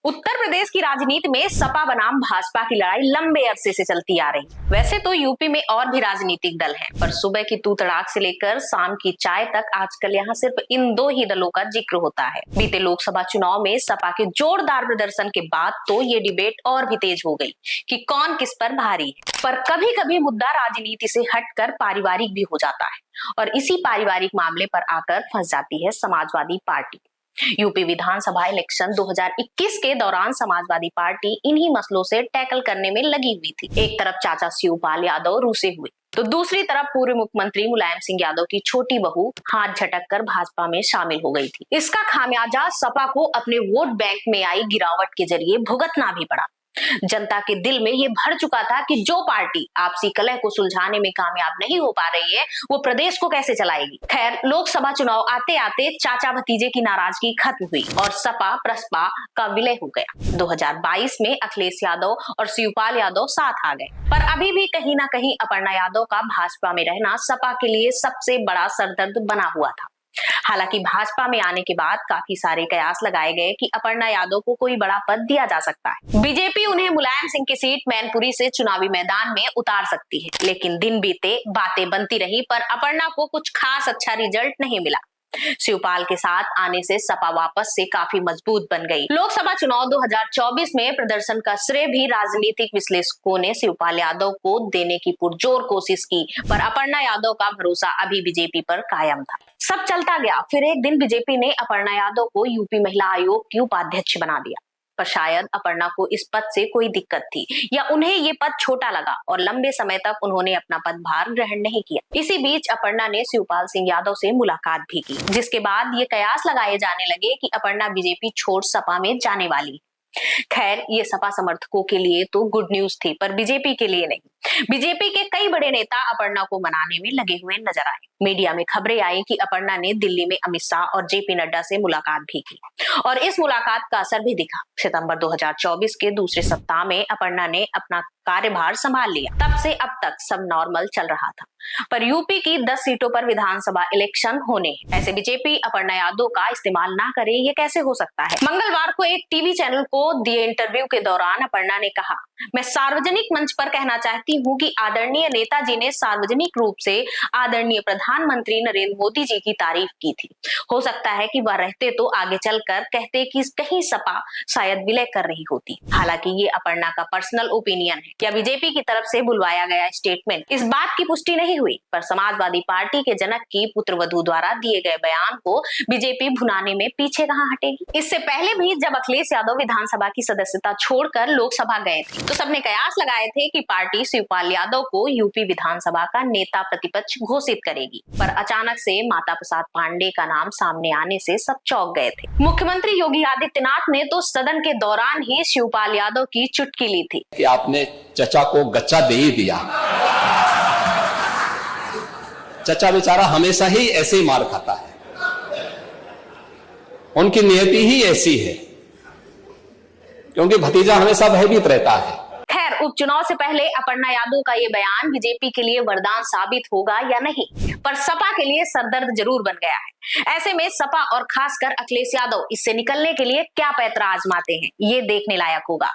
उत्तर प्रदेश की राजनीति में सपा बनाम भाजपा की लड़ाई लंबे अरसे से चलती आ रही। वैसे तो यूपी में और भी राजनीतिक दल हैं, पर सुबह की तू तड़ाक से लेकर शाम की चाय तक आजकल यहाँ सिर्फ इन दो ही दलों का जिक्र होता है। बीते लोकसभा चुनाव में सपा के जोरदार प्रदर्शन के बाद तो ये डिबेट और भी तेज हो गई कि कौन किस पर भारी है। पर कभी कभी मुद्दा राजनीति से हटकर पारिवारिक भी हो जाता है और इसी पारिवारिक मामले पर आकर फंस जाती है समाजवादी पार्टी। यूपी विधानसभा इलेक्शन 2021 के दौरान समाजवादी पार्टी इन्हीं मसलों से टैकल करने में लगी हुई थी। एक तरफ चाचा शिवपाल यादव रूसे हुए तो दूसरी तरफ पूर्व मुख्यमंत्री मुलायम सिंह यादव की छोटी बहू हाथ झटक कर भाजपा में शामिल हो गई थी। इसका खामियाजा सपा को अपने वोट बैंक में आई गिरावट के जरिए भुगतना भी पड़ा। जनता के दिल में ये भर चुका था कि जो पार्टी आपसी कलह को सुलझाने में कामयाब नहीं हो पा रही है, वो प्रदेश को कैसे चलाएगी। खैर, लोकसभा चुनाव आते आते चाचा भतीजे की नाराजगी खत्म हुई और सपा प्रसपा का विलय हो गया। 2022 में अखिलेश यादव और शिवपाल यादव साथ आ गए, पर अभी भी कहीं ना कहीं अपर्णा यादव का भाजपा में रहना सपा के लिए सबसे बड़ा सरदर्द बना हुआ था। हालांकि भाजपा में आने के बाद काफी सारे कयास लगाए गए कि अपर्णा यादव को कोई बड़ा पद दिया जा सकता है। बीजेपी उन्हें मुलायम सिंह की सीट मैनपुरी से चुनावी मैदान में उतार सकती है, लेकिन दिन बीते बातें बनती रही, पर अपर्णा को कुछ खास अच्छा रिजल्ट नहीं मिला। शिवपाल के साथ आने से सपा वापस से काफी मजबूत बन गई। लोकसभा चुनाव 2024 में प्रदर्शन का श्रेय भी राजनीतिक विश्लेषकों ने शिवपाल यादव को देने की पुरजोर कोशिश की, पर अपर्णा यादव का भरोसा अभी बीजेपी पर कायम था। सब चलता गया। फिर एक दिन बीजेपी ने अपर्णा यादव को यूपी महिला आयोग की उपाध्यक्ष बना दिया, पर शायद अपर्णा को इस पद से कोई दिक्कत थी या उन्हें ये पद छोटा लगा और लंबे समय तक उन्होंने अपना पदभार ग्रहण नहीं किया। इसी बीच अपर्णा ने शिवपाल सिंह यादव से मुलाकात भी की, जिसके बाद ये कयास लगाए जाने लगे कि अपर्णा बीजेपी छोड़ सपा में जाने वाली। खैर, ये सपा समर्थकों के लिए तो गुड न्यूज थी, पर बीजेपी के लिए नहीं। बीजेपी के कई बड़े नेता अपर्णा को मनाने में लगे हुए नजर आए। मीडिया में खबरें आई कि अपर्णा ने दिल्ली में अमित शाह और जेपी नड्डा से मुलाकात भी की और इस मुलाकात का असर भी दिखा। सितंबर 2024 के दूसरे सप्ताह में अपर्णा ने अपना कार्यभार संभाल लिया। तब से अब तक सब नॉर्मल चल रहा था, पर यूपी की 10 सीटों पर विधानसभा इलेक्शन होने, ऐसे बीजेपी अपर्णा यादव का इस्तेमाल ना करे, ये कैसे हो सकता है। मंगलवार को एक टीवी चैनल को दिए इंटरव्यू के दौरान अपर्णा ने कहा, मैं सार्वजनिक मंच पर कहना चाहती हूँ कि आदरणीय नेताजी ने सार्वजनिक रूप से आदरणीय प्रधानमंत्री नरेंद्र मोदी जी की तारीफ की थी। हो सकता है कि वह रहते तो आगे चलकर कहते कि कहीं सपा शायद विलय कर रही होती। हालांकि ये अपर्णा का पर्सनल ओपिनियन है या बीजेपी की तरफ से बुलवाया गया स्टेटमेंट, इस बात की पुष्टि नहीं हुई। पर समाजवादी पार्टी के जनक की पुत्रवधू द्वारा दिए गए बयान को बीजेपी भुनाने में पीछे कहां हटेगी। इससे पहले भी जब अखिलेश यादव विधानसभा की सदस्यता छोड़कर लोकसभा गए थे, तो सबने कयास लगाए थे कि पार्टी शिवपाल यादव को यूपी विधानसभा का नेता प्रतिपक्ष घोषित करेगी, पर अचानक से माता प्रसाद पांडे का नाम सामने आने से सब चौंक गए थे। मुख्यमंत्री योगी आदित्यनाथ ने तो सदन के दौरान ही शिवपाल यादव की चुटकी ली थी कि आपने चचा को गच्चा दे ही दिया। चचा बेचारा हमेशा ही ऐसे ही मार खाता है, उनकी नियति ही ऐसी है, क्योंकि भतीजा हमेशा भयभीत रहता है। खैर, उपचुनाव से पहले अपर्णा यादव का ये बयान बीजेपी के लिए वरदान साबित होगा या नहीं, पर सपा के लिए सरदर्द जरूर बन गया है। ऐसे में सपा और खासकर अखिलेश यादव इससे निकलने के लिए क्या पैंतरा आजमाते हैं, ये देखने लायक होगा।